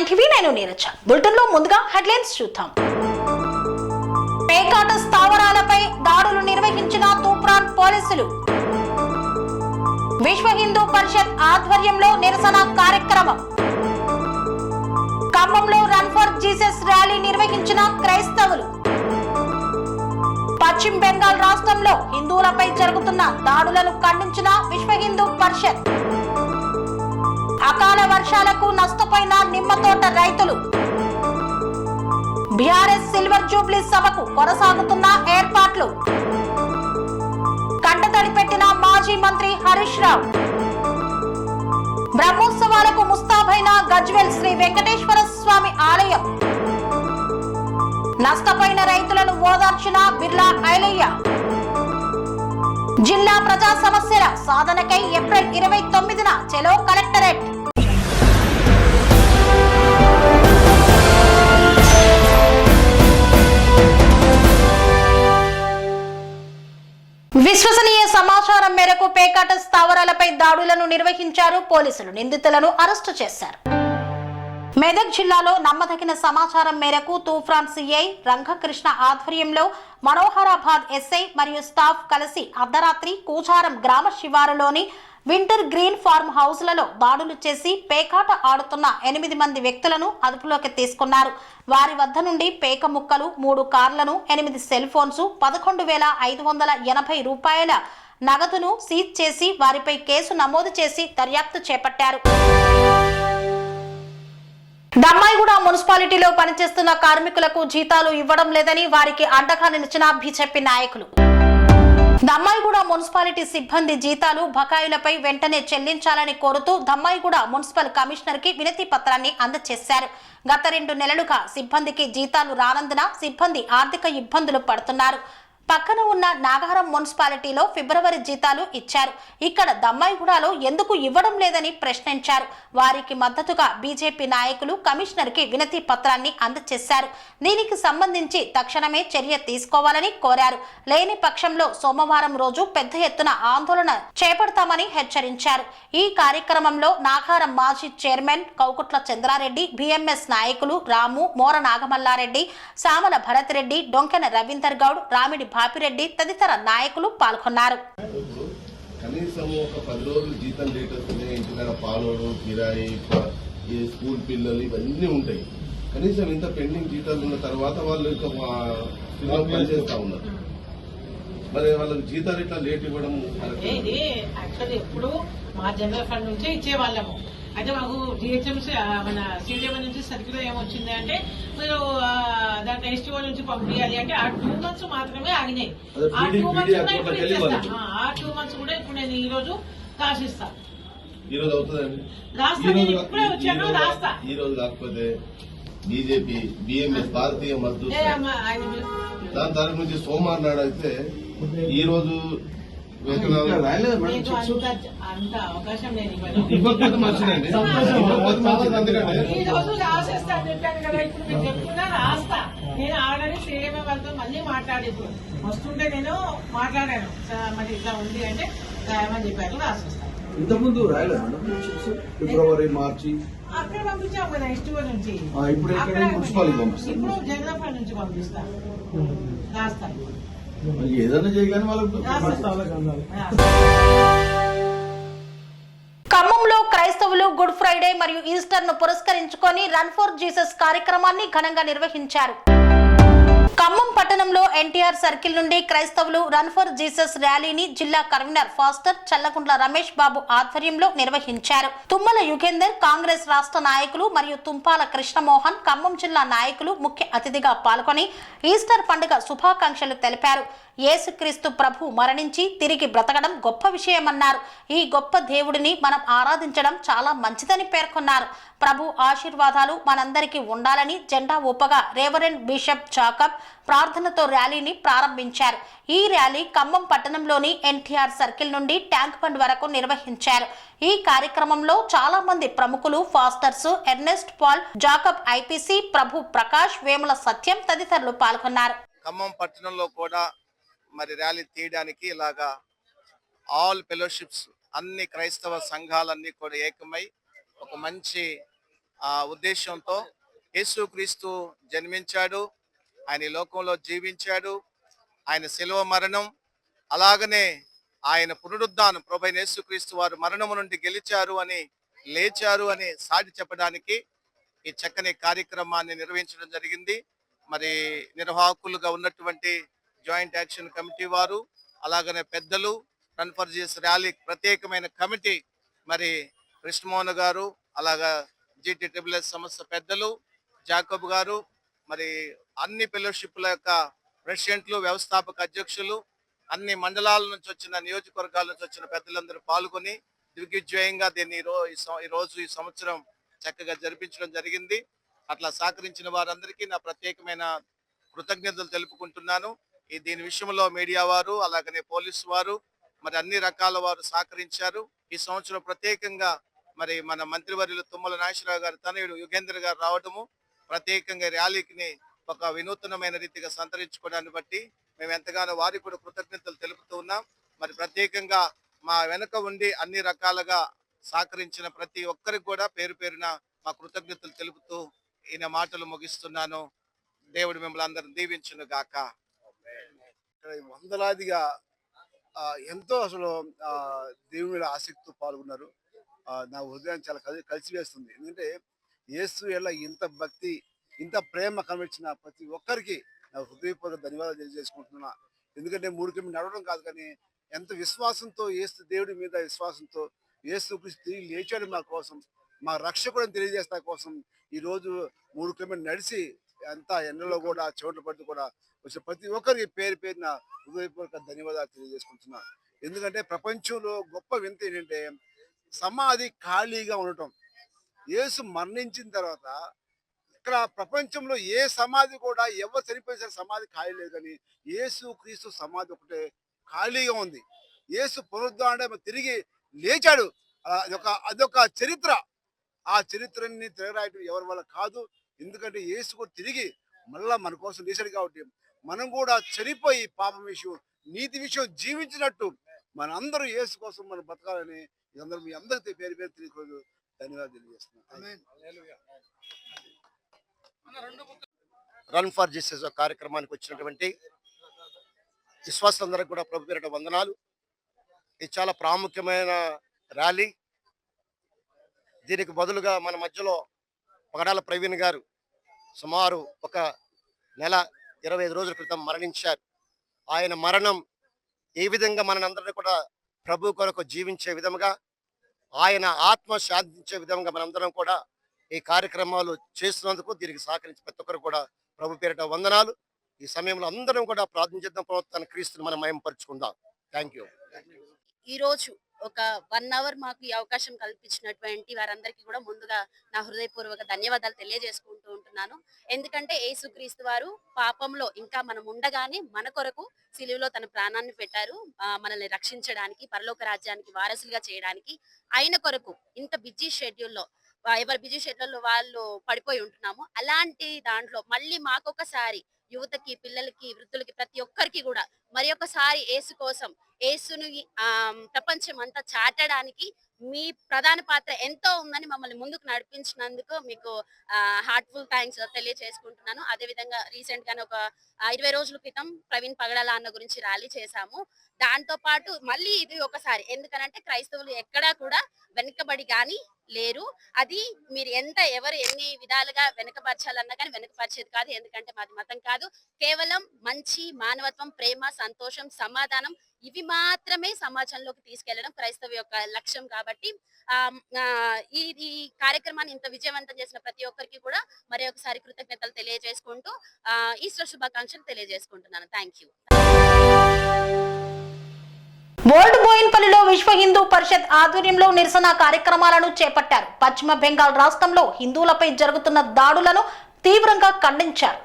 9 TV నేను Neeraja. Bulletin లో ముందుగా హెడ్లైన్స్ చూద్దాం. పేకాట స్థావరాలపై దాడులు నిర్వహించిన తూప్రాన్ పోలీసులు. విశ్వ హిందూ పరిషత్ ఆధ్వర్యంలో నిరసన కార్యక్రమం. ఖమ్మంలో రన్ ఫర్ జీసస్ ర్యాలీ నిర్వహించిన క్రైస్తవులు. పశ్చిమ బెంగాల్ రాష్ట్రంలో హిందువులపై జరుగుతున్న దాడులను ఖండించిన విశ్వ హిందూ పరిషత్. అకాల వర్షాలకు నష్టపోయిన నిమ్మతోట రైతులు. బీఆర్ఎస్ సిల్వర్ జూబ్లీ సభకు కొనసాగుతున్న ఏర్పాట్లు. కంటతడి పెట్టిన మాజీ మంత్రి హరీష్ రావు. బ్రహ్మోత్సవాలకు ముస్తాబైన గజ్వేల్ శ్రీ వెంకటేశ్వర స్వామి ఆలయం. నష్టపోయిన రైతులను ఓదార్చిన బిర్లా ఐలయ్య. జిల్లా ప్రజా సమస్యల సాధనకై ఏప్రిల్ 29న చెలో కలెక్టరేట్. విశ్వసనీయ సమాచారం మేరకు పేకాట స్థావరాలపై దాడులను నిర్వహించారు పోలీసులు. నిందితులను అరెస్టు చేశారు. మెదక్ జిల్లాలో నమ్మదగిన సమాచారం మేరకు తూఫాన్ సిఐ రంగకృష్ణ ఆధ్వర్యంలో మనోహరాబాద్ ఎస్ఐ మరియు స్టాఫ్ కలిసి అర్ధరాత్రి కూచారం గ్రామ శివారులోని వింటర్ గ్రీన్ ఫార్మ్ హౌస్లలో దాడులు చేసి పేకాట ఆడుతున్న 8 మంది వ్యక్తులను అదుపులోకి తీసుకున్నారు. వారి వద్ద నుండి పేక ముక్కలు, 3 కార్లను, 8 సెల్ ఫోన్స్, 11,580 రూపాయల నగదును సీజ్ చేసి వారిపై కేసు నమోదు చేసి దర్యాప్తు చేపట్టారు. దమ్మాయిగూడ మున్సిపాలిటీలో పనిచేస్తున్న కార్మికులకు జీతాలు ఇవ్వడం లేదని వారికి అండగా నిలిచిన బీజేపీ నాయకులు. దమ్మాయిగూడ మున్సిపాలిటీ సిబ్బంది జీతాలు బకాయిలపై వెంటనే చెల్లించాలని కోరుతూ దమ్మాయిగూడ మున్సిపల్ కమిషనర్ కి వినతి పత్రాన్ని అందజేశారు. గత 2 నెలలుగా సిబ్బందికి జీతాలు రానందున సిబ్బంది ఆర్థిక ఇబ్బందులు పడుతున్నారు. పక్కన ఉన్న నాగారం మున్సిపాలిటీలో ఫిబ్రవరి జీతాలు ఇచ్చారు. ఇక్కడ దమ్మాయిగూడలో ఎందుకు ఇవ్వడం లేదని ప్రశ్నించారు. వారికి మద్దతుగా బీజేపీ నాయకులు కమిషనర్ కి వినతి పత్రాన్ని అందజేశారు. దీనికి సంబంధించి తక్షణమే చర్య తీసుకోవాలని కోరారు. లేని పక్షంలో సోమవారం రోజు పెద్ద ఎత్తున ఆందోళన చేపడతామని హెచ్చరించారు. ఈ కార్యక్రమంలో నాగారం మాజీ చైర్మన్ కౌకుట్ల చంద్రారెడ్డి, బీఎంఎస్ నాయకులు రాము, మోర నాగమల్లారెడ్డి, సామల భరత్ రెడ్డి, డొంకెన రవీందర్ గౌడ్, రామిడి భాపిరెడ్డి తదితర నాయకులు పాల్గొన్నారు. కనీసం ఒక 10 రోజులు జీతం లేకపోతే ఇంటికాడ పాలోడు, కిరాయి, స్కూల్ పిల్లలు ఇవన్నీ ఉంటాయి. కనీసం ఇంత పెండింగ్ జీతాలు ఉన్న తర్వాత వాళ్ళు ఇంకా పనిచేస్తా ఉన్నారు. మరి వాళ్ళకి జీతాలు ఇట్లా లేట్ ఇవ్వడం ఇది యాక్చువల్లీ ఎప్పుడు మా జనరల్ ఫండ్ నుంచే ఇచ్చేవాళ్ళము. అయితే మాకు జిహెచ్ఎంసీ మన సిడిఎం నుంచి సర్క్యులర్ ఏమొచ్చింది అంటే మీరు దాంట్లో ఎస్టీఓ నుంచి పంపించాలి అంటే ఆ 2 months మాత్రమే ఆగినాయి. ఆ 2 months కూడా ఇప్పుడు ఇచ్చేస్తా. ఆ 2 months కూడా ఇప్పుడు నేను ఈ రోజు రాసిస్తాను. ఈ రోజు అవుతుందండి. రాస్తా, నేను ఇప్పుడే వచ్చాను, రాస్తా. ఈ రోజు కాకపోతే బీజేపీ, బిఎంఎస్, భారతీయ మజ్దూర్ దాని తరఫు నుంచి సోమవారం నాడు అయితే ఈ రోజు అంత అవకాశం నేను మంచిదండి. ఈ రోజు రాసేస్తాను చెప్పాను కదా. ఇప్పుడు మీకు చెప్తున్నా రాస్తా. నేను ఆల్రెడీ సీఎంఏ వాళ్ళతో మళ్ళీ మాట్లాడి ఇప్పుడు వస్తుంటే నేను మాట్లాడాను. మరి ఇట్లా ఉంది అంటే రాయమని చెప్పాను, రాసేస్తాను. ఇంతకుముందు రాయలేదు ఫిబ్రవరి, మార్చి అక్కడ పంపించాం కదా ఎస్టీఓ నుంచి. ఇప్పుడు ఇప్పుడు జనరల్ ఫండ్ నుంచి పంపిస్తాను, రాస్తాను. ఏదైనా చేయగానే వాళ్ళకి. ఖమ్మంలో క్రైస్తవులు గుడ్ ఫ్రైడే మరియు ఈస్టర్ ను పురస్కరించుకొని రన్ ఫర్ జీసస్ కార్యక్రమాన్ని ఘనంగా నిర్వహించారు. ఖమ్మం పట్టణంలో ఎన్టీఆర్ సర్కిల్ నుండి క్రైస్తవులు రన్ ఫర్ జీసస్ ర్యాలీని జిల్లా కన్వీనర్ ఫాస్టర్ చల్లకుంట్ల రమేష్ బాబు ఆధ్వర్యంలో నిర్వహించారు. తుమ్మల యుగేందర్, కాంగ్రెస్ రాష్ట్ర నాయకులు మరియు తుంపాల కృష్ణమోహన్, ఖమ్మం జిల్లా నాయకులు ముఖ్య అతిథిగా పాల్గొని ఈస్టర్ పండుగ శుభాకాంక్షలు తెలిపారు. యేసుక్రీస్తు ప్రభు మరణించి తిరిగి బ్రతకడం గొప్ప విషయమన్నారు. ఈ గొప్ప దేవుడిని మనం ఆరాధించడం చాలా మంచిదని పేర్కొన్నారు. ప్రభు ఆశీర్వాదాలు మనందరికీ ఉండాలని జెండా ఊపగా రెవరెండ్ బిషప్ జాకబ్ ప్రార్థనతో ర్యాలీని ప్రారంభించారు. ఈ ర్యాలీ ఖమ్మం పట్టణంలోని ఎన్టీఆర్ సర్కిల్ నుండి ట్యాంక్ బండ్ వరకు నిర్వహించారు. ఈ కార్యక్రమంలో చాలా మంది ప్రముఖులు, pastors, Ernest Paul, Jacob IPC, Prabhu Prakash, Vemula Satyam తదితరులు పాల్గొన్నారు. ఖమ్మం పట్టణంలో కూడా మరి ర్యాలీ తీయడానికి ఇలాగా ఆల్ ఫెలోషిప్స్ అన్ని క్రైస్తవ సంఘాలన్నీ కూడా ఏకమై ఒక మంచి ఉద్దేశంతో యేసుక్రీస్తు జన్మించాడు, ఆయన ఈ లోకంలో జీవించాడు, ఆయన శిలువ మరణం, అలాగనే ఆయన పునరుద్ధానం, ప్రభువైన యేసుక్రీస్తు వారు మరణము నుండి గెలిచారు అని, లేచారు అని సాటి చెప్పడానికి ఈ చక్కని కార్యక్రమాన్ని నిర్వహించడం జరిగింది. మరి నిర్వాహకులుగా ఉన్నటువంటి జాయింట్ యాక్షన్ కమిటీ వారు, అలాగనే పెద్దలు, రన్ ఫర్ జీసస్ ర్యాలీ ప్రత్యేకమైన కమిటీ, మరి కృష్ణమోహన్ గారు, అలాగా GTSS సంస్థ పెద్దలు, జాకబ్ గారు, మరి అన్ని ఫెలోషిప్ల యొక్క ప్రెసిడెంట్లు, వ్యవస్థాపక అధ్యక్షులు, అన్ని మండలాల నుంచి వచ్చిన, నియోజకవర్గాల నుంచి వచ్చిన పెద్దలందరూ పాల్గొని దిగ్విజయంగా దీన్ని ఈ సంవత్సరం చక్కగా జరిపించడం జరిగింది. అట్లా సహకరించిన వారందరికీ నా ప్రత్యేకమైన కృతజ్ఞతలు తెలుపుకుంటున్నాను. దీని విషయంలో మీడియా వారు, అలాగనే పోలీసు వారు, మరి అన్ని రకాల వారు సహకరించారు. ఈ సంవత్సరం ప్రత్యేకంగా మరి మన మంత్రివర్యులు తుమ్మల నాగేశ్వరరావు గారు తనయుడు యుగేంద్ర గారు రావడము, ప్రత్యేకంగా ర్యాలీకి ఒక వినూత్నమైన రీతిగా సంతరించుకోవడాన్ని బట్టి మేము ఎంతగానో వారికి కూడా కృతజ్ఞతలు తెలుపుతూ ఉన్నాం. మరి ప్రత్యేకంగా మా వెనక ఉండి అన్ని రకాలుగా సహకరించిన ప్రతి ఒక్కరికి కూడా పేరు పేరున మా కృతజ్ఞతలు తెలుపుతూ ఈయన మాటలు ముగిస్తున్నాను. దేవుడు మిమ్మల్ని అందరిని దీవించును గాక. వందలాదిగా ఎంతో అసలు దేవుని ఆసక్తితో పాల్గొన్నారు. నా హృదయాన్ని చాలా కలిసివేస్తుంది. ఎందుకంటే యేసు ఎలా ఇంత భక్తి, ఇంత ప్రేమ కనిపించిన ప్రతి ఒక్కరికి నా హృదయపూర్వక ధన్యవాదాలు తెలియజేసుకుంటున్నా. ఎందుకంటే 3 కిలోమీటర్లు నడవడం కాదు, కానీ ఎంత విశ్వాసంతో, యేసు దేవుడి మీద విశ్వాసంతో యేసుక్రీస్తు లేచాడు మా కోసం, మా రక్షకుడిని తెలియజేస్తా కోసం ఈరోజు 3 కిలోమీటర్లు నడిచి అంత ఎండలో కూడా చెమటలు పడుతూ కూడా వచ్చిన ప్రతి ఒక్కరికి పేరు పేరున హృదయపూర్వక ధన్యవాదాలు తెలియజేసుకుంటున్నా. ఎందుకంటే ప్రపంచంలో గొప్ప వింత ఏంటంటే సమాధి ఖాళీగా ఉండటం. యేసు మరణించిన తర్వాత ఇక్కడ ప్రపంచంలో ఏ సమాధి కూడా ఎవరు చనిపోయిన సమాధి ఖాళీ లేదు, కానీ యేసు క్రీస్తు సమాధి ఒకటే ఖాళీగా ఉంది. యేసు పునరుద్ధానం తిరిగి లేచాడు. అదొక చరిత్ర. ఆ చరిత్రని తిరగరాయటం ఎవరి వల్ల కాదు. ఎందుకంటే యేసు కూడా తిరిగి మళ్ళా మన కోసం లేచాడు కాబట్టి మనం కూడా చనిపోయి పాపం విషయం, నీతి విషయం జీవించినట్టు మనందరూ యేసు కోసం మనం బతకాలని మీ అందరికీ పేరు పేరు తెలియదు ధన్యవాదాలు తెలియజేస్తున్నాను. రన్ ఫర్ జీసస్ కార్యక్రమానికి వచ్చినటువంటి విశ్వాసులందరికీ కూడా ప్రభు పేరిట వందనాలు. ఇది చాలా ప్రాముఖ్యమైన ర్యాలీ. దీనికి బదులుగా మన మధ్యలో పగడాల ప్రవీణ్ గారు సుమారు 1 నెల 25 రోజుల క్రితం మరణించారు. ఆయన మరణం ఏ విధంగా మనందరినీ కూడా ప్రభు కొరకు జీవించే విధంగా, ఆయన ఆత్మ శాంతించే విధంగా మనందరం కూడా ఈ కార్యక్రమాలు చేస్తున్నందుకు దీనికి సహకరించి ప్రతి ఒక్కరు కూడా ప్రభు పేరిట వందనాలు. ఈ సమయంలో అందరం కూడా ప్రార్థించేద్దాం, ప్రవర్తన క్రీస్తుని మనం మహిమపరుచుకుందాం. Thank you. ఈరోజు ఒక 1 అవర్ మాకు ఈ అవకాశం కల్పించినటువంటి వారందరికీ కూడా ముందుగా నా హృదయపూర్వక ధన్యవాదాలు తెలియజేసుకుంటూ ఉంటున్నాను. ఎందుకంటే యేసుక్రీస్తు వారు పాపంలో ఇంకా మనం ఉండగానే మన కొరకు సిలువలో తన ప్రాణాన్ని పెట్టారు, మనల్ని రక్షించడానికి, పరలోక రాజ్యానికి వారసులుగా చేయడానికి. ఆయన కొరకు ఇంత బిజీ షెడ్యూల్లో, ఎవరి బిజీ షెడ్యూల్లో వాళ్ళు పడిపోయి ఉంటున్నాము. అలాంటి దాంట్లో మళ్ళీ మాకొకసారి యువతకి, పిల్లలకి, వృద్ధులకి, ప్రతి ఒక్కరికి కూడా మరి ఒకసారి యేసు కోసం, యేసుని ప్రపంచం అంతా చాటడానికి మీ ప్రధాన పాత్ర ఎంతో ఉందని మమ్మల్ని ముందుకు నడిపించినందుకు మీకు హార్ట్ఫుల్ థ్యాంక్స్ తెలియజేసుకుంటున్నాను. అదేవిధంగా రీసెంట్ గానే ఒక 20 రోజుల క్రితం ప్రవీణ్ పగడాల అన్న గురించి ర్యాలీ చేశాము. దాంతో పాటు మళ్ళీ ఇది ఒకసారి, ఎందుకనంటే క్రైస్తవులు ఎక్కడా కూడా వెనుకబడి కానీ లేరు. అది మీరు ఎవరు ఎన్ని విధాలుగా వెనుకపరచాలన్నా కానీ వెనుకపరిచేది కాదు. ఎందుకంటే మాది మతం కాదు, కేవలం మంచి మానవత్వం, ప్రేమ, సంతోషం, సమాధానం ఇవి మాత్రమే సమాజంలోకి తీసుకెళ్లడం క్రైస్తవ యొక్క లక్ష్యం. కాబట్టి ఈ కార్యక్రమాన్ని ఇంత విజయవంతం చేసిన ప్రతి ఒక్కరికి కూడా మరి ఒకసారి కృతజ్ఞతలు తెలియజేసుకుంటూ ఈస్టర్ శుభాకాంక్షలు తెలియజేసుకుంటున్నాను. Thank you. ఓల్డ్ బోయిన్పల్లిలో విశ్వ హిందూ పరిషత్ ఆధ్వర్యంలో నిరసన కార్యక్రమాలను చేపట్టారు. పశ్చిమ బెంగాల్ రాష్ట్రంలో హిందువులపై జరుగుతున్న దాడులను తీవ్రంగా ఖండించారు.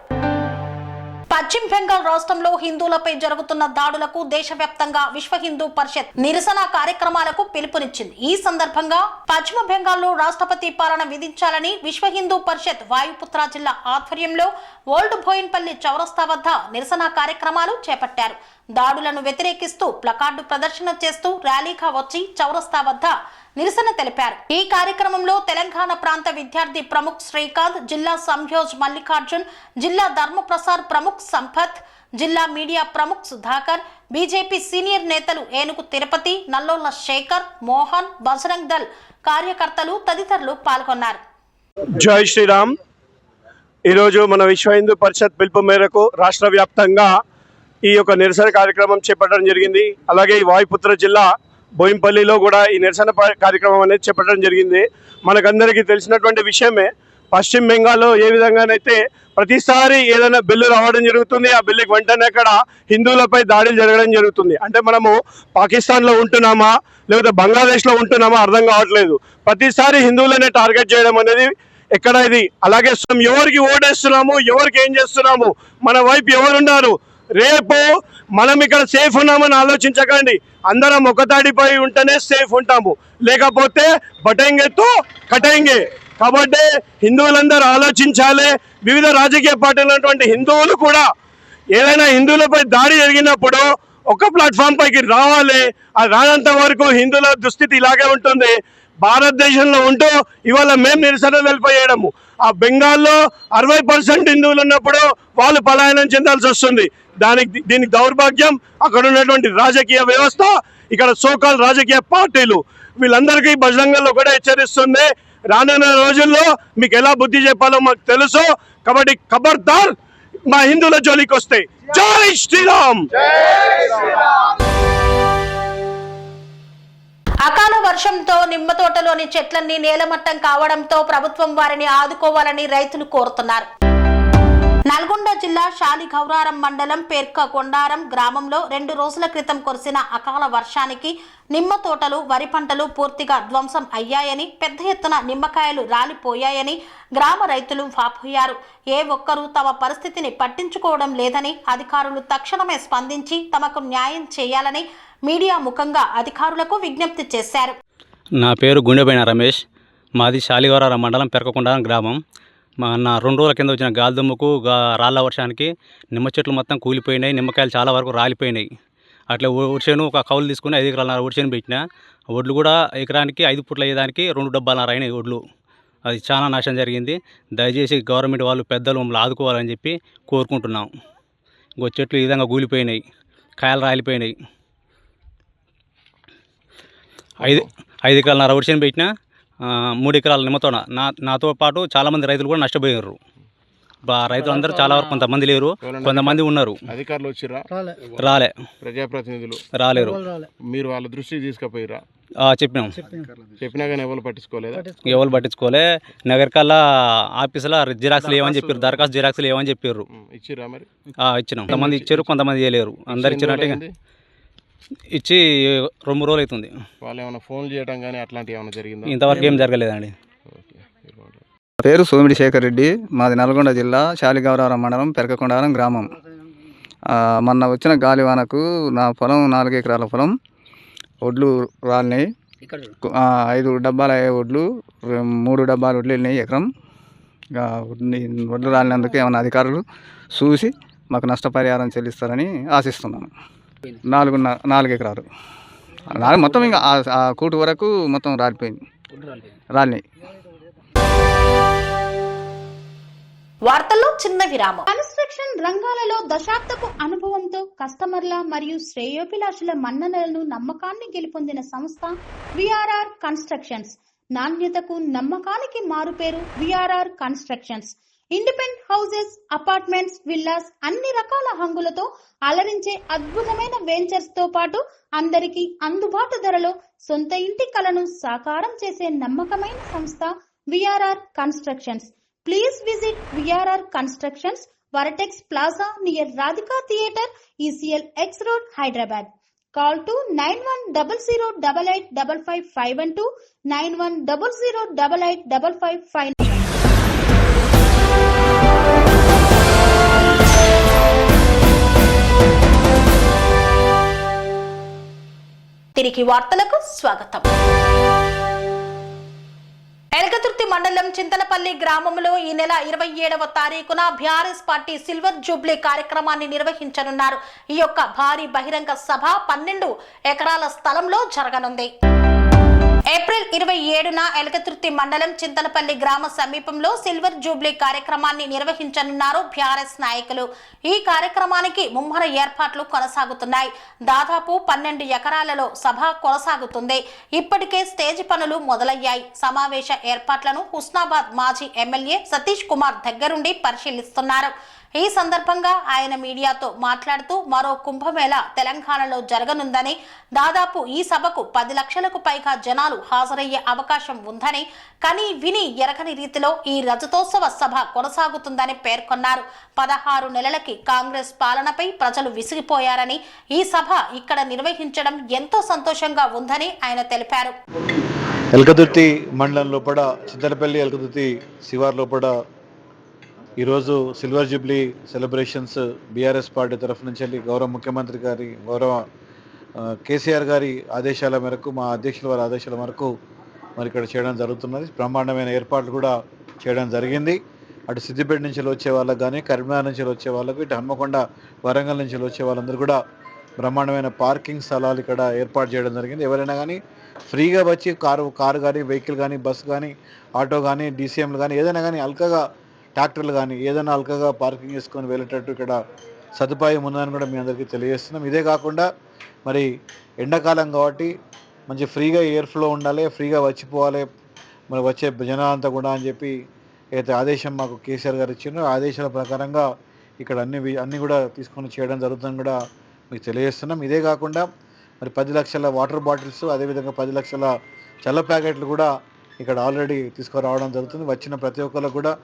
పశ్చిమ బెంగాల్ రాష్ట్రంలో హిందువులపై జరుగుతున్న దాడులకు దేశవ్యాప్తంగా విశ్వ హిందూ పరిషత్ నిరసన కార్యక్రమాలకు పిలుపునిచ్చింది. ఈ సందర్భంగా పశ్చిమ బెంగాల్లో రాష్ట్రపతి పాలన విధించాలని విశ్వ హిందూ పరిషత్ వాయుపుత్ర జిల్లా ఆధ్వర్యంలో ఓల్డ్ బోయిన్పల్లి చౌరస్తా వద్ద నిరసన కార్యక్రమాలు చేపట్టారు. దాడులను వ్యతిరేకిస్తూ ప్లకార్డు ప్రదర్శన చేస్తూ ర్యాలీగా వచ్చి చౌరస్తా వద్ద నిరసన తెలిపారు. ఈ కార్యక్రమంలో తెలంగాణ ప్రాంత విద్యార్థి ప్రముఖ్ శ్రీకాంత్, జిల్లా సంయోజ్ మల్లికార్జున్, జిల్లా ధర్మప్రసాద్ ప్రముఖ్ సంపత్, జిల్లా media Pramukh Sudhakar, BJP senior నేతలు ఏనుగు తిరుపతి, నల్లోల శేఖర్, మోహన్, బజరంగ్ దళ్ కార్యకర్తలు తదితరులు పాల్గొన్నారు. జై శ్రీరామ్. ఈరోజు మన విశ్వ హిందూ పరిషత్ పిలుపు మేరకు రాష్ట్ర వ్యాప్తంగా ఈ యొక్క నిరసన కార్యక్రమం చేపట్టడం జరిగింది. అలాగే ఈ వాయుపుత్ర జిల్లా బోయింపల్లిలో కూడా ఈ నిరసన కార్యక్రమం అనేది చేపట్టడం జరిగింది. మనకందరికీ తెలిసినటువంటి విషయమే, పశ్చిమ బెంగాల్లో ఏ విధంగానైతే ప్రతిసారి ఏదైనా బిల్లు రావడం జరుగుతుంది, ఆ బిల్లుకి వెంటనే అక్కడ హిందువులపై దాడులు జరగడం జరుగుతుంది. అంటే మనము పాకిస్తాన్లో ఉంటున్నామా లేకపోతే బంగ్లాదేశ్లో ఉంటున్నామా అర్థం కావట్లేదు. ప్రతిసారి హిందువులనే టార్గెట్ చేయడం అనేది ఎక్కడ ఇది. అలాగే ఎవరికి ఓటేస్తున్నాము, ఎవరికి ఏం చేస్తున్నాము, మన వైపు ఎవరున్నారు, రేపు మనం ఇక్కడ సేఫ్ ఉన్నామని ఆలోచించకండి. అందరం ఒకతాడిపై ఉంటేనే సేఫ్ ఉంటాము, లేకపోతే బటెంగేతో కటెంగే. కాబట్టి హిందువులందరూ ఆలోచించాలి. వివిధ రాజకీయ పార్టీలైనటువంటి హిందువులు కూడా ఏదైనా హిందువులపై దాడి జరిగినప్పుడు ఒక ప్లాట్ఫామ్ పైకి రావాలి. అది రానంత వరకు హిందువుల దుస్థితి ఇలాగే ఉంటుంది. భారతదేశంలో ఉంటూ ఇవాళ మేము నిరసన తెలిపేయడము, ఆ బెంగాల్లో 60% హిందువులు ఉన్నప్పుడు వాళ్ళు పలాయనం చెందాల్సి వస్తుంది. దీనికి దౌర్భాగ్యం అక్కడ ఉన్నటువంటి రాజకీయ వ్యవస్థ, ఇక్కడ సోకాల్ రాజకీయ పార్టీలు, వీళ్ళందరికీ బజరంగంలో కూడా హెచ్చరిస్తుంది. రానున్న రోజుల్లో మీకు ఎలా బుద్ధి చెప్పాలో మాకు తెలుసు. కాబట్టి ఖబర్దార్ మా హిందువుల జోలికి వస్తే. జై శ్రీరామ్. అకాల వర్షంతో నిమ్మ తోటలోని చెట్లన్నీ నేలమట్టం కావడంతో ప్రభుత్వం వారిని ఆదుకోవాలని రైతులు కోరుతున్నారు. నల్గొండ జిల్లా శాలిగౌరారం మండలం పేర్క కొండారం గ్రామంలో 2 రోజుల క్రితం కురిసిన అకాల వర్షానికి నిమ్మ తోటలు, వరి పంటలు పూర్తిగా ధ్వంసం అయ్యాయని, పెద్ద ఎత్తున నిమ్మకాయలు రాలిపోయాయని గ్రామ రైతులు వాపోయారు. ఏ ఒక్కరూ తమ పరిస్థితిని పట్టించుకోవడం లేదని, అధికారులు తక్షణమే స్పందించి తమకు న్యాయం చేయాలని మీడియా ముఖంగా అధికారులకు విజ్ఞప్తి చేశారు. నా పేరు గుండెబైన రమేష్. మాది శాలిగౌరారం మండలం పెరకకొండారం గ్రామం. నా 2 రోజుల కింద వచ్చిన గాలిదుమ్ముకు రాళ్ళ వర్షానికి నిమ్మ చెట్లు మొత్తం కూలిపోయినాయి, నిమ్మకాయలు చాలా వరకు రాలిపోయినాయి. అట్లా ఉడిసేను ఒక కౌలు తీసుకుని 5 ఎకరాల ఉడిసేను పెట్టిన. ఒడ్లు కూడా ఎకరానికి 5 పుట్ల అయ్యేదానికి 2 డబ్బాలు అయినాయి ఒడ్లు. అది చాలా నాశనం జరిగింది. దయచేసి గవర్నమెంట్ వాళ్ళు పెద్దలు మమ్మల్ని ఆదుకోవాలని చెప్పి కోరుకుంటున్నాం. ఇంకో చెట్లు ఈ విధంగా కూలిపోయినాయి, కాయలు రాలిపోయినాయి. 5 ఎకరాల ఉడిసేను పెట్టిన, 3 ఎకరాల నిమ్మతోట. నాతో పాటు చాలామంది రైతులు కూడా నష్టపోయారు. రైతులు అందరూ చాలా వరకు కొంతమంది లేరు, కొంతమంది ఉన్నారు. అధికారులు వచ్చిరా? రాలే. ప్రజాప్రతినిధులు రాలేరు. మీరు వాళ్ళ దృష్టికి తీసుకుపోయిరా? చెప్పినా కానీ ఎవరు పట్టించుకోలేదా? ఎవరు పట్టించుకోలే. నగరికల్లా ఆఫీసులో జిరాక్స్లు ఏమని చెప్పారు, దరఖాస్తు జిరాక్స్లు ఏమని చెప్పారు. ఇచ్చిరా? మరి ఇచ్చినాం. కొంతమంది ఇచ్చారు, కొంతమంది చేయలేరు. అందరు ఇచ్చినట్టే ఇచ్చి 2 రోజులు అవుతుంది. వాళ్ళు ఏమైనా ఫోన్ చేయడం కానీ అట్లాంటివి ఏమైనా జరిగిందా? ఇంతవరకు ఏం జరగలేదండి. పేరు సోమిడి శేఖర్ రెడ్డి. మాది నల్గొండ జిల్లా శాలిగౌరారం మండలం పెరకకొండారం గ్రామం. మొన్న వచ్చిన గాలివానకు నా పొలం 4 ఎకరాల పొలం ఒడ్లు రాలినాయి. 5 డబ్బాల ఒడ్లు, 3 డబ్బాల ఒడ్లు వెళ్ళినాయి ఎకరం. ఒడ్లు రాలినందుకు ఏమైనా అధికారులు చూసి మాకు నష్టపరిహారం చెల్లిస్తారని ఆశిస్తున్నాను. 4 ఎకరాలు మొత్తం ఇంకా ఆ కూటు వరకు మొత్తం రాలినాయి. వార్తల్లో చిన్న విరామం. కన్స్ట్రక్షన్ రంగాలలో దశాబ్దపు అనుభవంతో కస్టమర్ల మరియు శ్రేయోభిలాషుల మన్ననలను, నమ్మకాన్ని గెలుపొందిన సంస్థ విఆర్ఆర్ కన్స్ట్రక్షన్స్. నాణ్యతకు, నమ్మకానికి మారుపేరు VRR constructions. Independent houses, apartments, villas, అన్ని రకాల హంగులతో అలరించే అద్భుతమైన వెంచర్స్ తో పాటు అందరికీ అందుబాటు ధరలో సొంత ఇంటి కలను సాకారం చేసే నమ్మకమైన సంస్థ VRR constructions. Please visit VRR Constructions, Varatex Plaza near Radhika Theatre, ECL X Road, Hyderabad. Call to 9100885552, 9100885559. తిరిగి వార్తలకు స్వాగతం. ఎలగతుర్తి మండలం చింతనపల్లి గ్రామంలో ఈ నెల 27వ తారీఖున బీఆర్ఎస్ పార్టీ సిల్వర్ జూబ్లీ కార్యక్రమాన్ని నిర్వహించనున్నారు. ఈ యొక్క భారీ బహిరంగ సభ 12 ఎకరాల స్థలంలో జరగనుంది. ఏప్రిల్ 27న ఎలకతుర్తి మండలం చింతలపల్లి గ్రామ సమీపంలో సిల్వర్ జూబ్లీ కార్యక్రమాన్ని నిర్వహించనున్నారు బీఆర్ఎస్ నాయకులు. ఈ కార్యక్రమానికి ముమ్మర ఏర్పాట్లు కొనసాగుతున్నాయి. దాదాపు 12 ఎకరాలలో సభ కొనసాగుతుంది. ఇప్పటికే స్టేజ్ పనులు మొదలయ్యాయి. సమావేశ ఏర్పాట్లను హుస్నాబాద్ మాజీ ఎమ్మెల్యే సతీష్ కుమార్ దగ్గరుండి పరిశీలిస్తున్నారు. ఈ సందర్భంగా ఆయన మీడియాతో మాట్లాడుతూ మరో కుంభమేళ తెలంగాణలో జరగనుందని, దాదాపు ఈ సభకు 10 లక్షలకు పైగా జనాలు హాజరయ్యే అవకాశం ఉందని, కానీ విని ఎరగని రీతిలో ఈ రజతోత్సవ సభ కొనసాగుతుందని పేర్కొన్నారు. 16 నెలలకి కాంగ్రెస్ పాలనపై ప్రజలు విసిగిపోయారని, ఈ సభ ఇక్కడ నిర్వహించడం ఎంతో సంతోషంగా ఉందని ఆయన తెలిపారు. ఎలకతుర్తి మండలం లోపల చింతలపల్లి ఎలకతుర్తి శివార్ లోపల ఈరోజు silver Jubilee celebrations BRS party తరఫు నుంచి వెళ్ళి గౌరవ ముఖ్యమంత్రి గారి గౌరవ కేసీఆర్ గారి ఆదేశాల మేరకు, మా అధ్యక్షుల వారి ఆదేశాల మేరకు మరి ఇక్కడ చేయడం జరుగుతున్నది. బ్రహ్మాండమైన ఏర్పాట్లు కూడా చేయడం జరిగింది. అటు సిద్దిపేట నుంచి వచ్చే వాళ్ళకు కానీ, కరీంనగర్ నుంచి వచ్చే వాళ్ళకు, ఇటు హన్మకొండ వరంగల్ నుంచి వచ్చే వాళ్ళందరూ కూడా బ్రహ్మాండమైన పార్కింగ్ స్థలాలు ఇక్కడ ఏర్పాటు చేయడం జరిగింది. ఎవరైనా కానీ ఫ్రీగా వచ్చి కారు కానీ, వెహికల్ కానీ, బస్సు కానీ, ఆటో కానీ, డీసీఎంలు కానీ, ఏదైనా కానీ అల్కగా ట్రాక్టర్లు కానీ ఏదైనా అల్కగా పార్కింగ్ చేసుకొని వెళ్ళేటట్టు ఇక్కడ సదుపాయం ఉందని కూడా మీ అందరికీ తెలియజేస్తున్నాం. ఇదే కాకుండా మరి ఎండాకాలం కాబట్టి మంచి ఫ్రీగా ఎయిర్ ఫ్లో ఉండాలి, ఫ్రీగా వచ్చిపోవాలి మరి వచ్చే జనాలంతా కూడా అని చెప్పి ఏదైతే ఆదేశం మాకు కేసీఆర్ గారు ఇచ్చిండ్రో ఆదేశాల ప్రకారంగా ఇక్కడ అన్ని కూడా తీసుకొని చేయడం జరుగుతుందని కూడా మీకు తెలియజేస్తున్నాం. ఇదే కాకుండా మరి 10 లక్షల వాటర్ బాటిల్స్, అదేవిధంగా 10 లక్షల చల్ల ప్యాకెట్లు కూడా ఇక్కడ ఆల్రెడీ తీసుకురావడం జరుగుతుంది. వచ్చిన ప్రతి ఒక్కరికి కూడా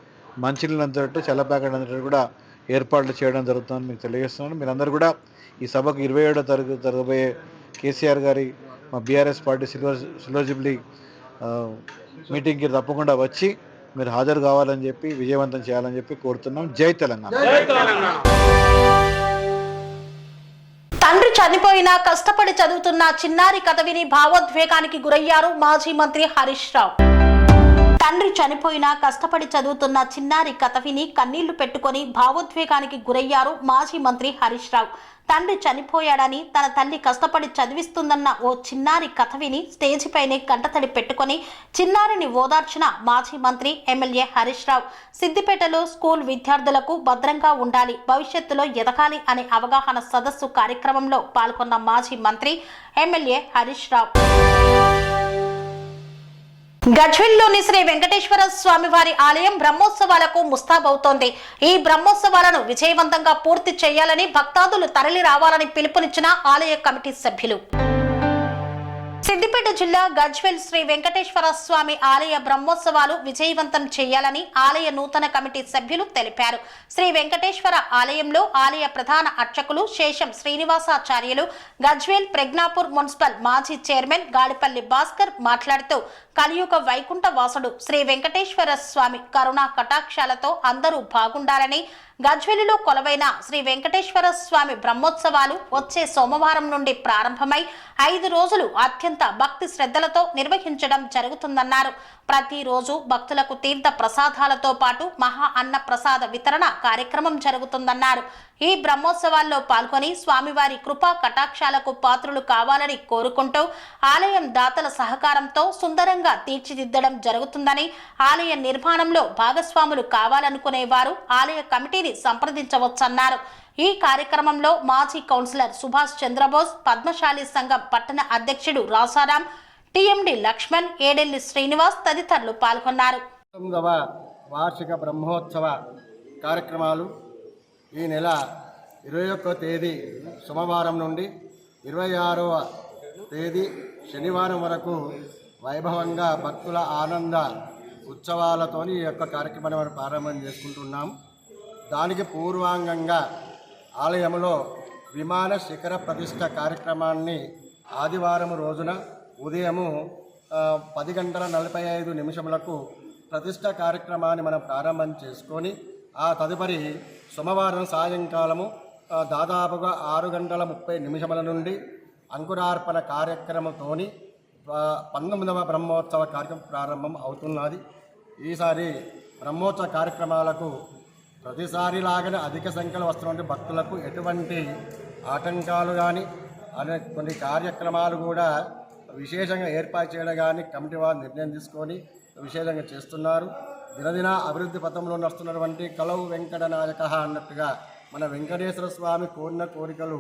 మంచినీళ్ళు అంతటట్టు, చల్ల ప్యాకెట్ అంతటట్టు కూడా ఏర్పాట్లు చేయడం జరుగుతుందని మీకు తెలియజేస్తున్నాను. మీరందరూ కూడా ఈ సభకు 27వ తారీఖు జరగబోయే కేసీఆర్ గారి మా బీఆర్ఎస్ పార్టీ సిల్వర్ జూబ్లీ మీటింగ్కి తప్పకుండా వచ్చి మీరు హాజరు కావాలని చెప్పి, విజయవంతం చేయాలని చెప్పి కోరుతున్నాం. జై తెలంగాణ. తండ్రి చనిపోయినా కష్టపడి చదువుతున్న చిన్నారి కథ విని భావోద్వేగానికి గురయ్యారు మాజీ మంత్రి హరీష్ రావు. తండ్రి చనిపోయినా కష్టపడి చదువుతున్న చిన్నారి కథ విని కన్నీళ్లు పెట్టుకొని భావోద్వేగానికి గురయ్యారు మాజీ మంత్రి హరీష్ రావు. తండ్రి చనిపోయాడని తన తల్లి కష్టపడి చదివిస్తుందన్న ఓ చిన్నారి కథ విని స్టేజిపైనే కంటతడి పెట్టుకొని చిన్నారిని ఓదార్చిన మాజీ మంత్రి ఎమ్మెల్యే హరీష్ రావు. సిద్దిపేటలో స్కూల్ విద్యార్థులకు భద్రంగా ఉండాలి, భవిష్యత్తులో ఎదగాలి అనే అవగాహన సదస్సు కార్యక్రమంలో పాల్గొన్న మాజీ మంత్రి ఎమ్మెల్యే హరీష్ రావు. గజ్వేల్లోని శ్రీ వెంకటేశ్వర స్వామి వారి ఆలయం బ్రహ్మోత్సవాలకు ముస్తాబవుతోంది. ఈ బ్రహ్మోత్సవాలను విజయవంతంగా పూర్తి చేయాలని, భక్తాదులు తరలి రావాలని పిలుపునిచ్చిన ఆలయ కమిటీ సభ్యులు. సిద్దిపేట జిల్లా గజ్వేల్ శ్రీ వెంకటేశ్వర స్వామి ఆలయ బ్రహ్మోత్సవాలు విజయవంతం చేయాలని ఆలయ నూతన కమిటీ సభ్యులు తెలిపారు. శ్రీ వెంకటేశ్వర ఆలయంలో ఆలయ ప్రధాన అర్చకులు శేషం శ్రీనివాసాచార్యులు, గజ్వేల్ ప్రజ్ఞాపూర్ మున్సిపల్ మాజీ చైర్మన్ గాడిపల్లి భాస్కర్ మాట్లాడుతూ, కలియుగ వైకుంఠ వాసుడు శ్రీ వెంకటేశ్వర స్వామి కరుణా కటాక్షాలతో అందరూ బాగుండాలని, గజ్వేలులో కొలవైన శ్రీ వెంకటేశ్వర స్వామి బ్రహ్మోత్సవాలు వచ్చే సోమవారం నుండి ప్రారంభమై 5 రోజులు అత్యంత భక్తి శ్రద్ధలతో నిర్వహించడం జరుగుతుందన్నారు. ప్రతిరోజు భక్తులకు తీర్థ ప్రసాదాలతో పాటు మహా అన్న ప్రసాద వితరణ కార్యక్రమం జరుగుతుందన్నారు. ఈ బ్రహ్మోత్సవాల్లో పాల్గొని స్వామివారి కృపా కటాక్షాలకు పాత్రులు కావాలని కోరుకుంటూ ఆలయం దాతల సహకారంతో సుందరంగా తీర్చిదిద్దడం జరుగుతుందని, ఆలయ నిర్మాణంలో భాగస్వాములు కావాలనుకునే వారు ఆలయ కమిటీని సంప్రదించవచ్చన్నారు. ఈ కార్యక్రమంలో మాజీ కౌన్సిలర్ సుభాష్ చంద్రబోస్, పద్మశాలి సంఘం పట్టణ అధ్యక్షుడు రాసారాం, టీఎండి లక్ష్మణ్, ఏడెల్లి శ్రీనివాస్ తదితరులు పాల్గొన్నారు. 9వ వార్షిక బ్రహ్మోత్సవ కార్యక్రమాలు ఈ నెల 21వ తేదీ సోమవారం నుండి 26వ తేదీ శనివారం వరకు వైభవంగా భక్తుల ఆనంద ఉత్సవాలతో ఈ యొక్క కార్యక్రమాన్ని మనం ప్రారంభం చేసుకుంటున్నాం. దానికి పూర్వాంగంగా ఆలయంలో విమాన శిఖర ప్రతిష్ఠ కార్యక్రమాన్ని ఆదివారం రోజున ఉదయము 10:45 ప్రతిష్ఠ కార్యక్రమాన్ని మనం ప్రారంభం చేసుకొని ఆ తదుపరి సోమవారం సాయంకాలము దాదాపుగా 6:30 నుండి అంకురార్పణ కార్యక్రమంతోని 19వ బ్రహ్మోత్సవ కార్యక్రమం ప్రారంభం అవుతున్నది. ఈసారి బ్రహ్మోత్సవ కార్యక్రమాలకు ప్రతిసారిలాగానే అధిక సంఖ్యలో వస్తున్నటువంటి భక్తులకు ఎటువంటి ఆటంకాలు కానీ అనే కొన్ని కార్యక్రమాలు కూడా విశేషంగా ఏర్పాటు చేయడం కానీ కమిటీ వారు నిర్ణయం తీసుకొని విశేషంగా చేస్తున్నారు. దినదిన అభివృద్ధి పథంలో నడుస్తున్నటువంటి కలవు వెంకట నాయక అన్నట్టుగా మన వెంకటేశ్వర స్వామి కోరిన కోరికలు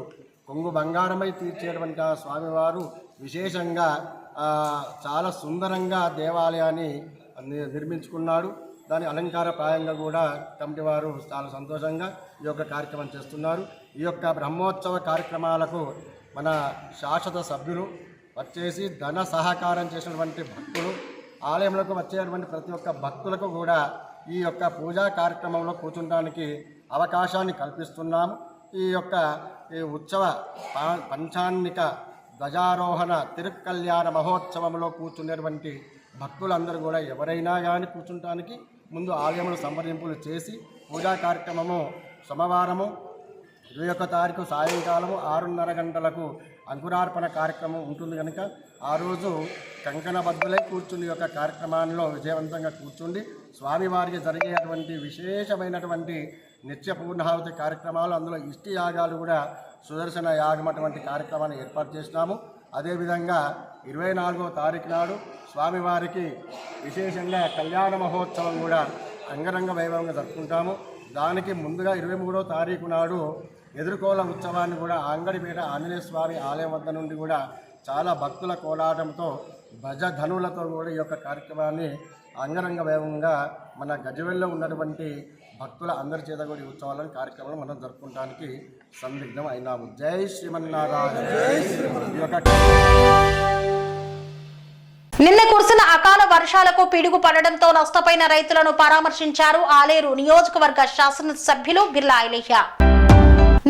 కొంగు బంగారమై తీర్చేటువంటి ఆ స్వామివారు విశేషంగా చాలా సుందరంగా దేవాలయాన్ని నిర్మించుకున్నాడు. దాని అలంకార ప్రాయంగా కూడా కమిటీ వారు చాలా సంతోషంగా ఈ యొక్క కార్యక్రమం చేస్తున్నారు. ఈ యొక్క బ్రహ్మోత్సవ కార్యక్రమాలకు మన శాశ్వత సభ్యులు వచ్చేసి ధన సహకారం చేసినటువంటి భక్తులు, ఆలయంలోకి వచ్చేటువంటి ప్రతి ఒక్క భక్తులకు కూడా ఈ యొక్క పూజా కార్యక్రమంలో కూర్చుంటానికి అవకాశాన్ని కల్పిస్తున్నాము. ఈ యొక్క ఈ ఉత్సవ పంచాన్నిక ధ్వజారోహణ తిరుకల్యాణ మహోత్సవంలో కూర్చునేటువంటి భక్తులందరూ కూడా ఎవరైనా కానీ కూర్చుంటానికి ముందు ఆలయంలో సంప్రదింపులు చేసి పూజా కార్యక్రమము సోమవారము 21 తారీఖు సాయంకాలము 6:30 గంటలకు అంకురార్పణ కార్యక్రమం ఉంటుంది కనుక ఆ రోజు కంకణబద్ధులై కూర్చుని యొక్క కార్యక్రమాల్లో విజయవంతంగా కూర్చుండి స్వామివారికి జరిగేటువంటి విశేషమైనటువంటి నిత్య పూర్ణాహుతి కార్యక్రమాలు, అందులో ఇష్టి యాగాలు కూడా సుదర్శన యాగం అటువంటి కార్యక్రమాన్ని ఏర్పాటు చేసినాము. అదేవిధంగా 24వ తారీఖు నాడు స్వామివారికి విశేషంగా కళ్యాణ మహోత్సవం కూడా అంగరంగ వైభవంగా జరుపుకుంటాము. దానికి ముందుగా 23వ తారీఖు నాడు ఎదుర్కోల ఉత్సవాన్ని కూడా అంగడిపేట ఆంజనేయ స్వామి ఆలయం వద్ద నుండి కూడా చాలా భక్తుల కోలాటంతో భజధనులతో కూడా ఈ యొక్క కార్యక్రమాన్ని అంగరంగ వైభవంగా మన గజవెల్లో ఉన్నటువంటి భక్తుల అందరి చేత కూడా ఈ ఉత్సవాలను కార్యక్రమాలు మనం జరుపుకోవడానికి సందిగ్ధం అయినాము. జై శ్రీమన్నారాయణ. నిన్న కురిసిన అకాల వర్షాలకు పిడుగు పడడంతో నష్టపోయిన రైతులను పరామర్శించారు ఆలేరు నియోజకవర్గ శాసనసభ్యులు బిర్లా ఐలయ్య.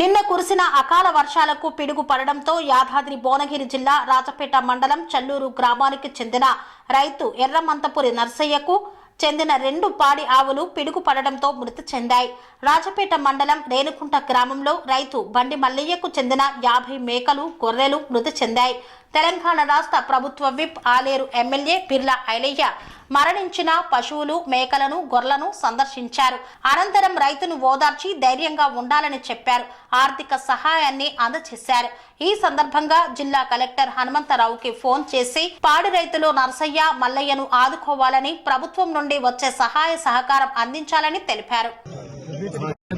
నిన్న కురిసిన అకాల వర్షాలకు పిడుగు పడడంతో యాదాద్రి భువనగిరి జిల్లా రాజపేట మండలం చల్లూరు గ్రామానికి చెందిన రైతు ఎర్రమంతపురి నర్సయ్యకు చెందిన 2 పాడి ఆవులు పిడుగు పడడంతో మృతి చెందాయి. రాజపేట మండలం రేణుకుంట గ్రామంలో రైతు బండి మల్లయ్యకు చెందిన 50 మేకలు, గొర్రెలు మృతి చెందాయి. తెలంగాణ రాష్ట్ర ప్రభుత్వ విప్ ఆలేరు ఎమ్మెల్యే బిర్లా ఐలయ్య మరణించిన పశువులు, మేకలను, గొర్రెలను సందర్శించారు. అనంతరం రైతును ఓదార్చి ధైర్యంగా ఉండాలని చెప్పారు. ఆర్థిక సహాయాన్ని అందజేశారు. ఈ సందర్భంగా జిల్లా కలెక్టర్ హనుమంతరావుకి ఫోన్ చేసి పాడి రైతులు నర్సయ్య, మల్లయ్యను ఆదుకోవాలని, ప్రభుత్వం నుండి వచ్చే సహాయ సహకారం అందించాలని తెలిపారు.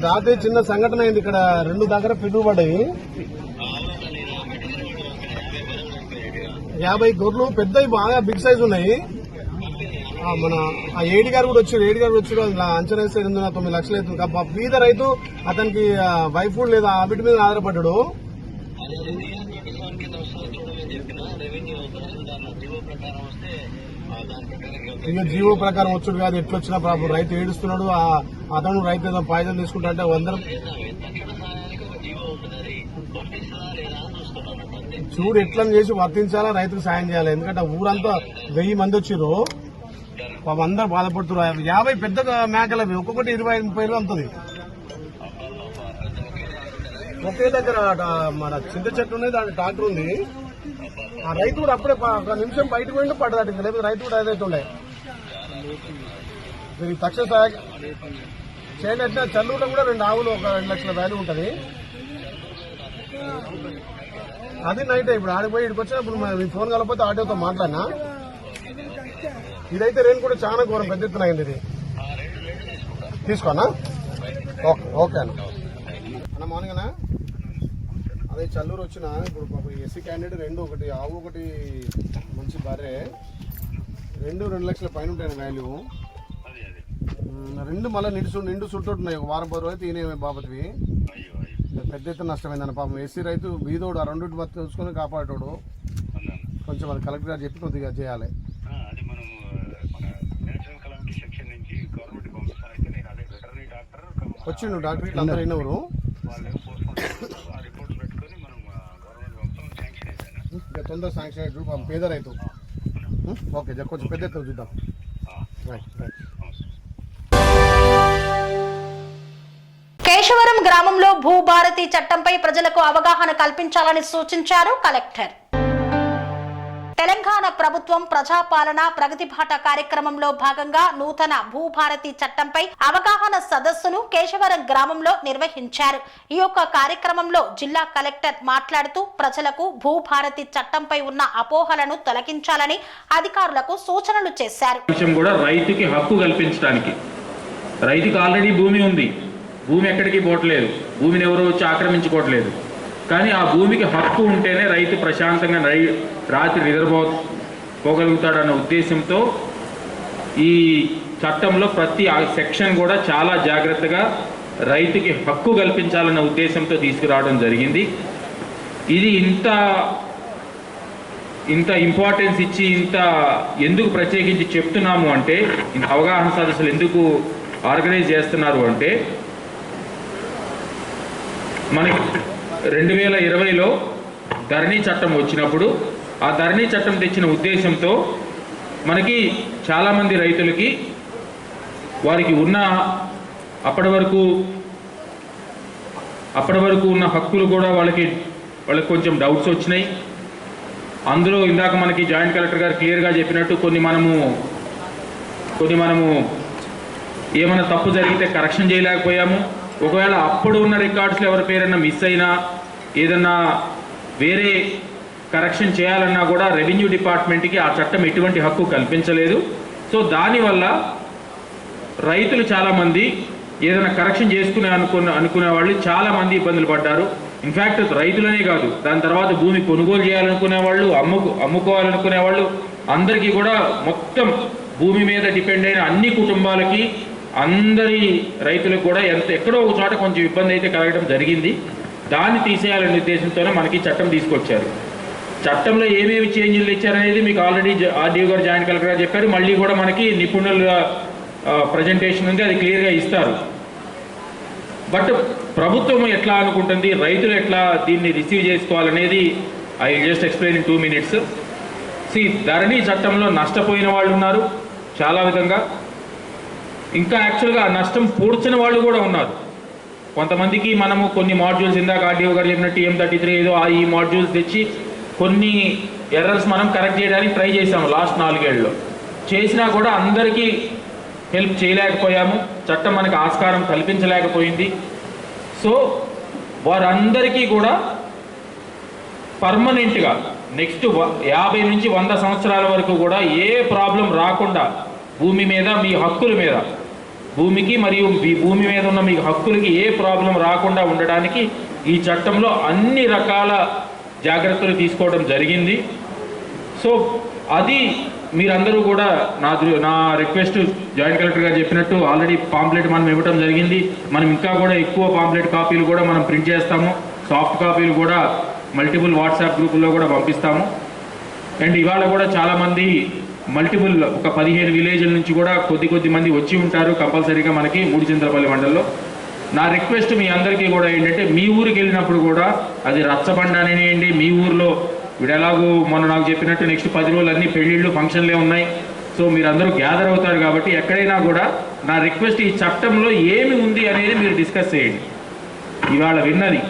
రాత్రి చిన్న సంఘటన అయింది. ఇక్కడ 2 దగ్గర పిడుగుపడ్డాయి. 50 గొర్రెలు పెద్దవి, బాగా బిగ్ సైజ్ ఉన్నాయి. మన ఆ ఏడి గారు కూడా వచ్చారు. అంచనా వేస్తే 8-9 లక్షలు అవుతుంది. బీద రైతు, అతనికి వైఫ్ కూడా లేదు, ఆ బిడ్డ మీద ఆధారపడ్డాడు. ఇక జీవో ప్రకారం వచ్చాడు కాదు, ఎట్లొచ్చినా పాపం రైతు ఏడుస్తున్నాడు. అతను రైతు ఏదో పాయిజన్ తీసుకుంటా అంటే అందరం చూడు ఎట్లా చేసి వర్తించాలా, రైతుకు సాయం చేయాలి. ఎందుకంటే ఊరంతా 1000 మంది వచ్చిర్రు, అందరూ బాధపడుతున్నారు. 50 పెద్ద మేకలవి, ఒక్కొక్కటి 20-30 ఉంటుంది. ఒకే దగ్గర మన చింత చెట్టు ఉన్నది, దాని ట్రాక్టర్ ఉంది. ఆ రైతు కూడా అప్పుడే 1 నిమిషం బయటకు పోయిండు, పడ్డదాటి. లేకపోతే రైతు కూడా ఏదైతే ఉండే దీనికి తక్షణ సహాయం చేయనట్టు. చల్లూరులో కూడా 2 ఆవులు, ఒక 2 లక్షల వాల్యూ ఉంటుంది. అది నైట్ ఇప్పుడు ఆడిపోయి ఇక్కడికి వచ్చినప్పుడు మీ ఫోన్ కలకపోతే ఆటోతో మాట్లాడినా. ఇదైతే రేణు కూడా చాలా ఘోరం, పెద్ద ఎత్తున అయింది. ఇది తీసుకోనా? ఓకే అన్న మార్నింగ్ అన్నా. అదే చల్లూరు వచ్చిన ఇప్పుడు ఎస్సీ క్యాండిడేట్ 2, ఒకటి ఆవు, ఒకటి మంచి బర్రె, 2 లక్షల పైన ఉంటాయి వాల్యూ. 2 మళ్ళీ నిండు చుట్టూటున్నాయి. 1 వారం 10 రోజులు ఈయన బాబతివి. పెద్ద ఎత్తున నష్టమైందన్న పాపం. ఎస్సీ రైతు బీదోడు, ఆ 2 బతు చూసుకొని కాపాడేటోడు. కొంచెం అది కలెక్టర్ గారు చెప్పి కొద్దిగా చేయాలి. వచ్చిండు డాక్టర్ ఇట్లా అందరూ అయినవరు. తొందర శాంక్షన్ అయ్యేటప్పుడు పేద రైతు. ఓకే, కొంచెం పెద్ద ఎత్తున చూద్దాం. కేశవరం గ్రామంలో భూభారతి చట్టంపై ప్రజలకు అవగాహన కల్పించాలని సూచించారు కలెక్టర్. తెలంగాణ ప్రభుత్వం ప్రజాపాలన ప్రగతి బాట కార్యక్రమంలో భాగంగా నూతన భూభారతి చట్టంపై అవగాహన సదస్సును కేశవరం గ్రామంలో నిర్వహించారు. ఈ యొక్క కార్యక్రమంలో జిల్లా కలెక్టర్ మాట్లాడుతూ ప్రజలకు భూభారతి చట్టంపై ఉన్న అపోహలను తొలగించాలని అధికారులకు సూచనలు చేశారు. రైతుకి హక్కు కల్పించడానికి, రైతుకి ఆల్రెడీ భూమి ఉంది, భూమి ఎక్కడికి పోవట్లేదు, భూమిని ఎవరో వచ్చి ఆక్రమించుకోవట్లేదు. కానీ ఆ భూమికి హక్కు ఉంటేనే రైతు ప్రశాంతంగా రాత్రి నిద్రపోగలుగుతాడన్న ఉద్దేశంతో ఈ చట్టంలో ప్రతి సెక్షన్ కూడా చాలా జాగ్రత్తగా రైతుకి హక్కు కల్పించాలన్న ఉద్దేశంతో తీసుకురావడం జరిగింది. ఇది ఇంత ఇంపార్టెన్స్ ఇచ్చి ఎందుకు ప్రత్యేకించి చెప్తున్నాము అంటే, అవగాహన సదస్సులు ఎందుకు ఆర్గనైజ్ చేస్తున్నారు అంటే, మనకి 2020లో ధరణి చట్టం వచ్చినప్పుడు ఆ ధరణి చట్టం తెచ్చిన ఉద్దేశంతో మనకి చాలామంది రైతులకి వారికి ఉన్న అప్పటి వరకు ఉన్న హక్కులు కూడా వాళ్ళకి కొంచెం డౌట్స్ వచ్చినాయి. అందులో ఇందాక మనకి జాయింట్ కలెక్టర్ గారు క్లియర్గా చెప్పినట్టు కొన్ని మనము ఏమైనా తప్పు జరిగితే కరెక్షన్ చేయలేకపోయాము. ఒకవేళ అప్పుడు ఉన్న రికార్డ్స్లో ఎవరి పేరైనా మిస్ అయినా ఏదన్నా వేరే కరెక్షన్ చేయాలన్నా కూడా రెవెన్యూ డిపార్ట్మెంట్కి ఆ చట్టం ఎటువంటి హక్కు కల్పించలేదు. సో దానివల్ల రైతులు చాలామంది ఏదైనా కరెక్షన్ అనుకునే వాళ్ళు చాలామంది ఇబ్బందులు పడ్డారు. ఇన్ఫ్యాక్ట్ రైతులనే కాదు, దాని తర్వాత భూమి కొనుగోలు చేయాలనుకునే వాళ్ళు, అమ్ముకోవాలనుకునే వాళ్ళు అందరికీ కూడా మొత్తం భూమి మీద డిపెండ్ అయిన అన్ని కుటుంబాలకి, అందరి రైతులకు కూడా ఎక్కడో ఒక చోట కొంచెం ఇబ్బంది అయితే కలగడం జరిగింది. దాన్ని తీసేయాలనే ఉద్దేశంతోనే మనకి చట్టం తీసుకొచ్చారు. చట్టంలో ఏమేమి చేంజ్లు ఇచ్చారనేది మీకు ఆల్రెడీ ఆర్డీఓ గారు జాయింట్ కలెక్టర్ గారు చెప్పారు. మళ్ళీ కూడా మనకి నిపుణుల ప్రజెంటేషన్ ఉంది, అది క్లియర్గా ఇస్తారు. బట్ ప్రభుత్వం ఎట్లా అనుకుంటుంది, రైతులు ఎట్లా దీన్ని రిసీవ్ చేసుకోవాలనేది I just explain in 2 minutes. ధరణి చట్టంలో నష్టపోయిన వాళ్ళు ఉన్నారు చాలా విధంగా, ఇంకా యాక్చువల్గా నష్టం పూడ్చని వాళ్ళు కూడా ఉన్నారు. కొంతమందికి మనము కొన్ని మాడ్యూల్స్ ఇందాక ఆర్డీఓ గారు చెప్పినట్టు TM33 ఏదో ఈ మాడ్యూల్స్ తెచ్చి కొన్ని ఎర్రర్స్ మనం కరెక్ట్ చేయడానికి ట్రై చేసాము లాస్ట్ 4 ఏళ్ళలో. చేసినా కూడా అందరికీ హెల్ప్ చేయలేకపోయాము, చట్టం మనకు ఆస్కారం కల్పించలేకపోయింది. సో వారందరికీ కూడా పర్మనెంట్గా నెక్స్ట్ 50 నుంచి 100 సంవత్సరాల వరకు కూడా ఏ ప్రాబ్లం రాకుండా భూమి మీద మీ హక్కుల మీద, భూమికి మరియు మీ భూమి మీద ఉన్న మీ హక్కులకి ఏ ప్రాబ్లం రాకుండా ఉండడానికి ఈ చట్టంలో అన్ని రకాల జాగ్రత్తలు తీసుకోవడం జరిగింది. సో అది మీరందరూ కూడా నా రిక్వెస్ట్ జాయింట్ కలెక్టర్ గారు చెప్పినట్టు ఆల్రెడీ పాంప్లెట్ మనం ఇవ్వడం జరిగింది. మనం ఇంకా కూడా ఎక్కువ పాంప్లెట్ కాపీలు కూడా మనం ప్రింట్ చేస్తాము, సాఫ్ట్ కాపీలు కూడా మల్టిపుల్ వాట్సాప్ గ్రూపుల్లో కూడా పంపిస్తాము. అండ్ ఇవాళ కూడా చాలామంది మల్టిపుల్ ఒక 15 విలేజ్ల నుంచి కూడా కొద్ది మంది వచ్చి ఉంటారు కంపల్సరీగా మనకి మూడుచింతలపల్లి మండలంలో. నా రిక్వెస్ట్ మీ అందరికీ కూడా ఏంటంటే, మీ ఊరికి వెళ్ళినప్పుడు కూడా అది రచ్చబండ అనేయండి, మీ ఊర్లో వీడు ఎలాగో మొన్న నాకు చెప్పినట్టు నెక్స్ట్ 10 రోజులు అన్ని పెళ్ళిళ్ళు ఫంక్షన్లే ఉన్నాయి. సో మీరందరూ గ్యాదర్ అవుతారు కాబట్టి ఎక్కడైనా కూడా నా రిక్వెస్ట్, ఈ చట్టంలో ఏమి ఉంది అనేది మీరు డిస్కస్ చేయండి. ఇవాళ విన్నది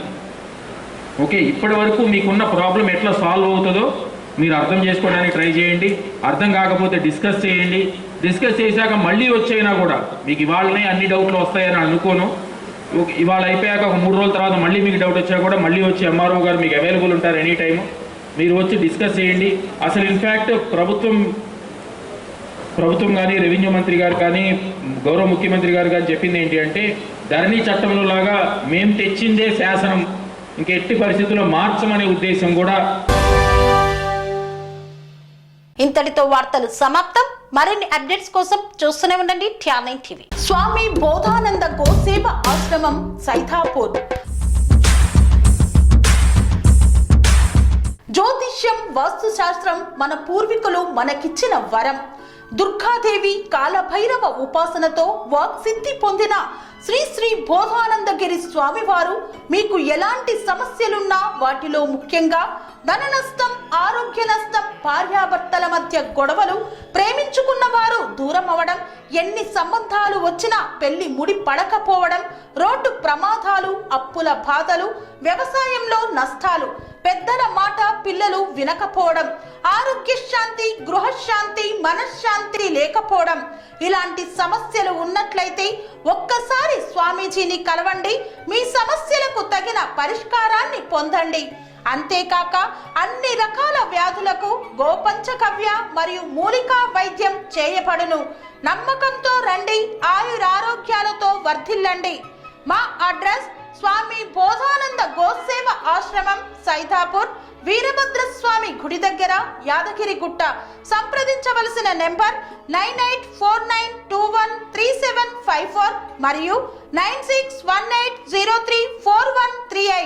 ఓకే, ఇప్పటి వరకు మీకున్న ప్రాబ్లం ఎట్లా సాల్వ్ అవుతుందో మీరు అర్థం చేసుకోవడానికి ట్రై చేయండి. అర్థం కాకపోతే డిస్కస్ చేయండి. డిస్కస్ చేశాక మళ్ళీ వచ్చైనా కూడా మీకు ఇవాళనే అన్ని డౌట్లు వస్తాయని అనుకోను. ఇవాళ అయిపోయాక ఒక 3 రోజుల తర్వాత మళ్ళీ మీకు డౌట్ వచ్చా కూడా మళ్ళీ వచ్చి ఎంఆర్ఓ గారు మీకు అవైలబుల్ ఉంటారు ఎనీ టైము. మీరు వచ్చి డిస్కస్ చేయండి. అసలు ఇన్ఫ్యాక్ట్ ప్రభుత్వం కానీ, రెవెన్యూ మంత్రి గారు కానీ, గౌరవ ముఖ్యమంత్రి గారు కానీ చెప్పింది ఏంటి అంటే, ధరణి చట్టంలో లాగా మేము తెచ్చిందే శాసనం, ఇంక ఎట్టి పరిస్థితుల్లో మార్చమనే ఉద్దేశం కూడా. ఇంతటితో వార్తలు సమాప్తం. మరిన్ని అప్డేట్స్ కోసం చూస్తూనే ఉండండి TR9 TV. స్వామి బోధానంద గోసేవ ఆశ్రమం, సైథాపూర్. జ్యోతిష్యం, వాస్తు శాస్త్రం మన పూర్వీకులు మనకిచ్చిన వరం. దుర్గాదేవి, కాలభైరవ ఉపాసనతో వాక్సిద్ధి పొందిన శ్రీ బోధానందగిరి స్వామివారు మీకు ఎలాంటి సమస్యలున్నా, వాటిలో ముఖ్యంగా ధన నష్టం, ఆరోగ్య నష్టం, భార్యాభర్తల మధ్య గొడవలు, ప్రేమించుకున్న వారు దూరం అవడం, ఎన్ని సంబంధాలు వచ్చినా పెళ్లి ముడి పడకపోవడం, రోడ్డు ప్రమాదాలు, అప్పుల బాధలు, వ్యవసాయంలో నష్టాలు, పెద్దల మాట పిల్లలు వినకపోవడం, ఆరోగ్య శాంతి, గృహశాంతి, మనశ్శాంతి లేకపోవడం, ఇలాంటి సమస్యలు ఉన్నట్లయితే ఒక్కసారి స్వామీజీని కలవండి. మీ సమస్యలకు తగిన పరిష్కారాన్ని పొందండి. అంతేకాక అన్ని రకాల వ్యాధులకు గోపంచగవ్య మరియు మూలికా వైద్యం చేయబడును. నమ్మకంతో రండి, ఆయురారోగ్యాలతో వర్ధిల్లండి. మా అడ్రస్ స్వామి బోధానంద గోసేవ ఆశ్రమం, సైదాపూర్, వీరభద్రస్వామి గుడి దగ్గర, యాదగిరిగుట్ట. సంప్రదించవలసిన నెంబర్ 9849213754 మరియు 9618034138.